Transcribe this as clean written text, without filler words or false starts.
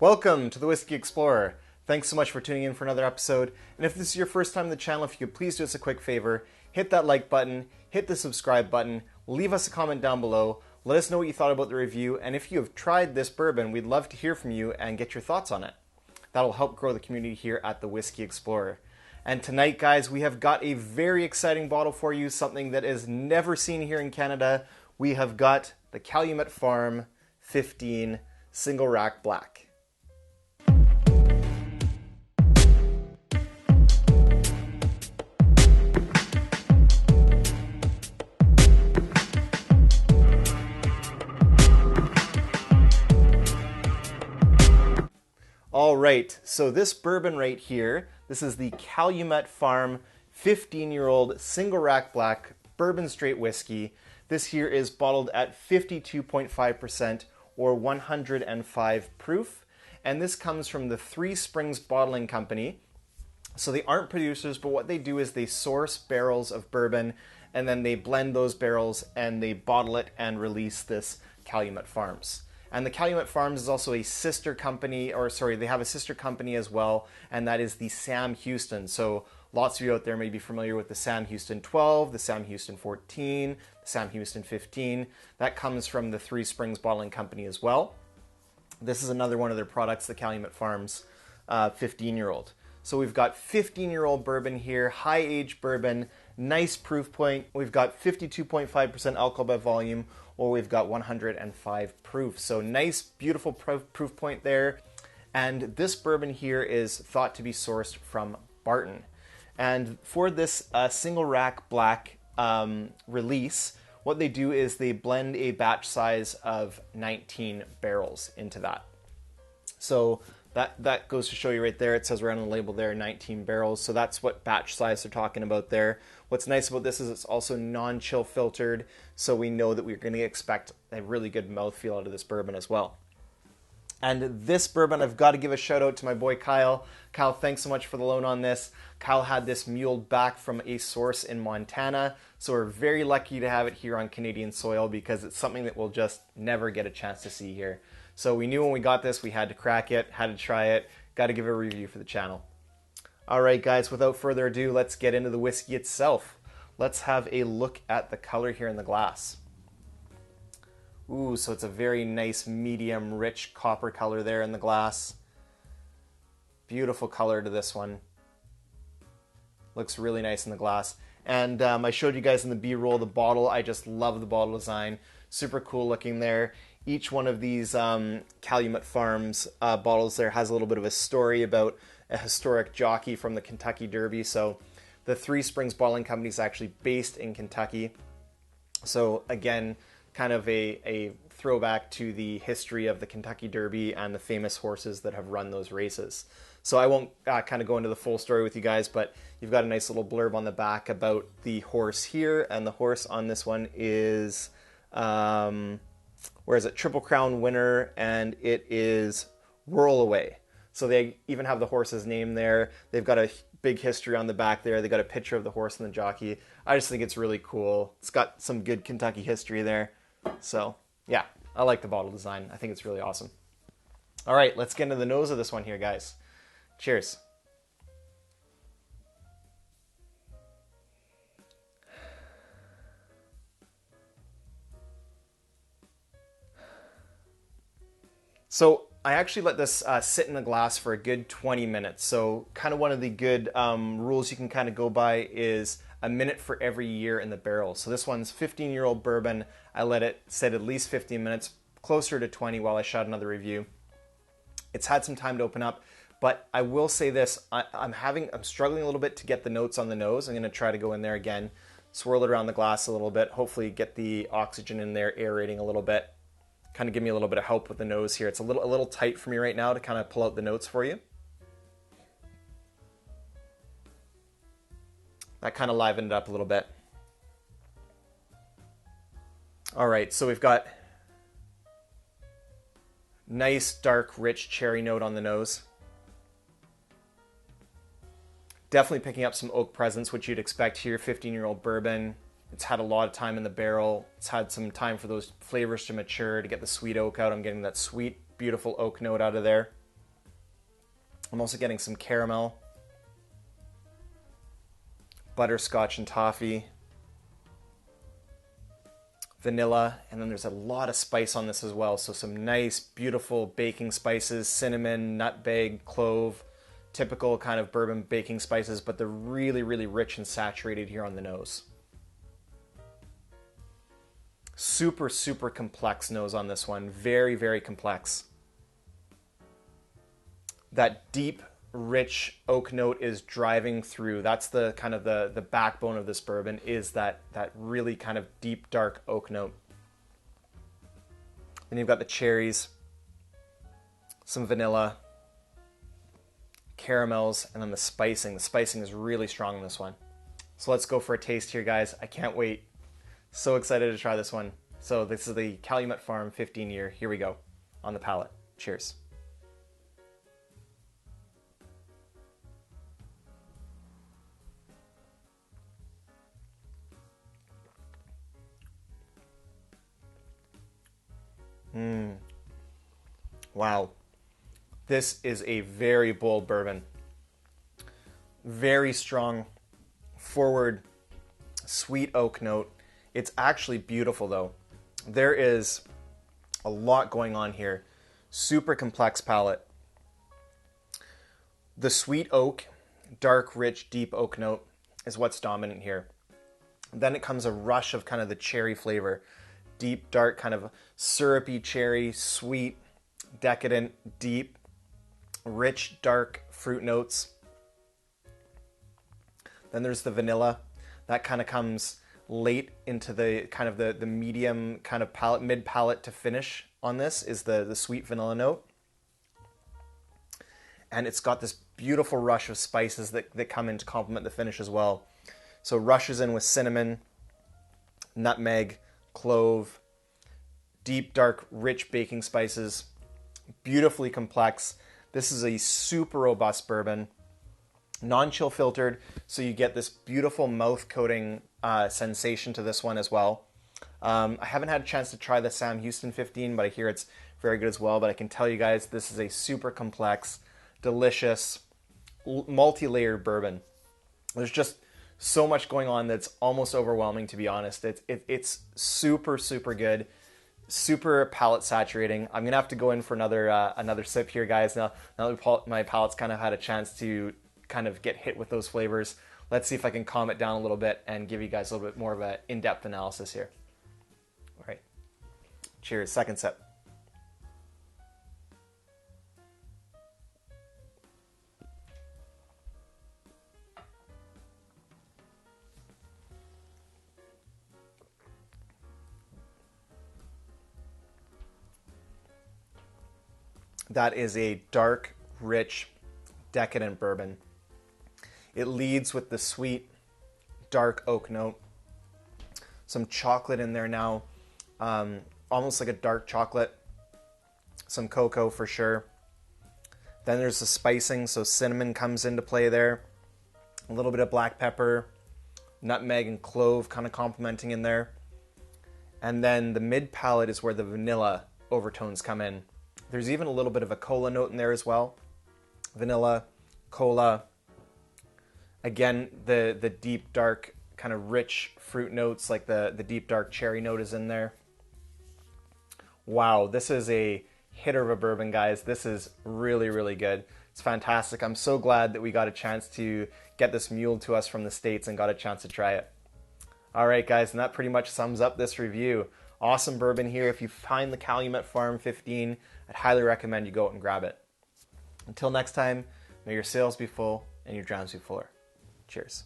Welcome to the Whiskey Explorer. Thanks so much for tuning in for another episode. And if this is your first time on the channel, if you could please do us a quick favor, hit that like button, hit the subscribe button, leave us a comment down below, let us know what you thought about the review, and if you have tried this bourbon, we'd love to hear from you and get your thoughts on it. That'll help grow the community here at the Whiskey Explorer. And tonight, guys, we have got a very exciting bottle for you, something that is never seen here in Canada. We have got the Calumet Farm 15 Single Rack Black. All right, so this bourbon right here, this is the Calumet Farm 15-year-old single rack black bourbon straight whiskey. This here is bottled at 52.5% or 105 proof. And this comes from the Three Springs Bottling Company. So they aren't producers, but what they do is they source barrels of bourbon and then they blend those barrels and they bottle it and release this Calumet Farms. And the Calumet Farms is also a sister company, they have a sister company as well, and that is the Sam Houston. So lots of you out there may be familiar with the Sam Houston 12, the Sam Houston 14, the Sam Houston 15. That comes from the Three Springs Bottling Company as well. This is another one of their products, the Calumet Farms 15-year-old. So we've got 15-year-old bourbon here, high-aged bourbon, nice proof point. We've got 52.5% alcohol by volume, or we've got 105 proof. So nice, beautiful proof point there. And this bourbon here is thought to be sourced from Barton. And for this single rack black release, what they do is they blend a batch size of 19 barrels into that. So that goes to show you right there. It says right on the label there, 19 barrels. So that's what batch size they're talking about there. What's nice about this is it's also non-chill filtered, so we know that we're going to expect a really good mouthfeel out of this bourbon as well. And this bourbon, I've got to give a shout out to my boy Kyle. Kyle, thanks so much for the loan on this. Kyle had this muled back from a source in Montana, so we're very lucky to have it here on Canadian soil because it's something that we'll just never get a chance to see here. So we knew when we got this, we had to crack it, had to try it, got to give a review for the channel. All right, guys, without further ado, let's get into the whiskey itself. Let's have a look at the color here in the glass. Ooh, so it's a very nice, medium, rich copper color there in the glass. Beautiful color to this one. Looks really nice in the glass. And I showed you guys in the B-roll the bottle. I just love the bottle design. Super cool looking there. Each one of these Calumet Farms bottles there has a little bit of a story about a historic jockey from the Kentucky Derby. So the Three Springs Bottling Company is actually based in Kentucky. So again, kind of a throwback to the history of the Kentucky Derby and the famous horses that have run those races. So I won't kind of go into the full story with you guys, but you've got a nice little blurb on the back about the horse here. And the horse on this one is... where is it? Triple Crown winner, and it is Whirl Away. So they even have the horse's name there. They've got a big history on the back there. They got a picture of the horse and the jockey. I just think it's really cool. It's got some good Kentucky history there. So yeah, I like the bottle design. I think it's really awesome. All right, let's get into the nose of this one here, guys. Cheers. So I actually let this sit in the glass for a good 20 minutes. So kind of one of the good rules you can kind of go by is a minute for every year in the barrel. So this one's 15-year-old bourbon. I let it sit at least 15 minutes, closer to 20 while I shot another review. It's had some time to open up, but I will say this, I'm struggling a little bit to get the notes on the nose. I'm gonna try to go in there again, swirl it around the glass a little bit, hopefully get the oxygen in there aerating a little bit. Kind of give me a little bit of help with the nose here. It's a little tight for me right now to kind of pull out the notes for you. That kind of livened it up a little bit. All right, so we've got nice, dark, rich cherry note on the nose. Definitely picking up some oak presence, which you'd expect here, 15-year-old bourbon. It's had a lot of time in the barrel. It's had some time for those flavors to mature, to get the sweet oak out. I'm getting that sweet, beautiful oak note out of there. I'm also getting some caramel, butterscotch and toffee, vanilla, and then there's a lot of spice on this as well. So some nice, beautiful baking spices, cinnamon, nutmeg, clove, typical kind of bourbon baking spices, but they're really, really rich and saturated here on the nose. Super, super complex nose on this one. Very, very complex. That deep, rich oak note is driving through. That's the kind of the backbone of this bourbon, is that really kind of deep, dark oak note. Then you've got the cherries, some vanilla, caramels, and then the spicing. The spicing is really strong in this one. So let's go for a taste here, guys. I can't wait. So excited to try this one. So this is the Calumet Farm 15 year. Here we go on the palate. Cheers. Wow. This is a very bold bourbon. Very strong, forward, sweet oak note. It's actually beautiful though. There is a lot going on here. Super complex palate. The sweet oak, dark, rich, deep oak note is what's dominant here. Then it comes a rush of kind of the cherry flavor. Deep, dark, kind of syrupy cherry, sweet, decadent, deep, rich, dark fruit notes. Then there's the vanilla. That kind of comes late into the kind of the medium kind of palate, mid palate to finish on this is the sweet vanilla note. And it's got this beautiful rush of spices that come in to complement the finish as well. So rushes in with cinnamon, nutmeg, clove, deep, dark, rich baking spices, beautifully complex. This is a super robust bourbon, non-chill filtered, so you get this beautiful mouth coating sensation to this one as well. I haven't had a chance to try the Sam Houston 15, but I hear it's very good as well. But I can tell you guys, this is a super complex, delicious, multi-layered bourbon. There's just so much going on that's almost overwhelming, to be honest. It's super, super good, super palate saturating. I'm gonna have to go in for another sip here, guys. Now that my palate's kind of had a chance to kind of get hit with those flavors, let's see if I can calm it down a little bit and give you guys a little bit more of an in-depth analysis here. All right, cheers. Second sip. That is a dark, rich, decadent bourbon. It leads with the sweet, dark oak note. Some chocolate in there now, almost like a dark chocolate. Some cocoa for sure. Then there's the spicing, so cinnamon comes into play there. A little bit of black pepper, nutmeg and clove kind of complementing in there. And then the mid palate is where the vanilla overtones come in. There's even a little bit of a cola note in there as well. Vanilla, cola. Again, the deep, dark, kind of rich fruit notes, like the deep, dark cherry note is in there. Wow, this is a hitter of a bourbon, guys. This is really, really good. It's fantastic. I'm so glad that we got a chance to get this muled to us from the States and got a chance to try it. All right, guys, and that pretty much sums up this review. Awesome bourbon here. If you find the Calumet Farm 15, I'd highly recommend you go out and grab it. Until next time, may your sails be full and your drowns be fuller. Cheers.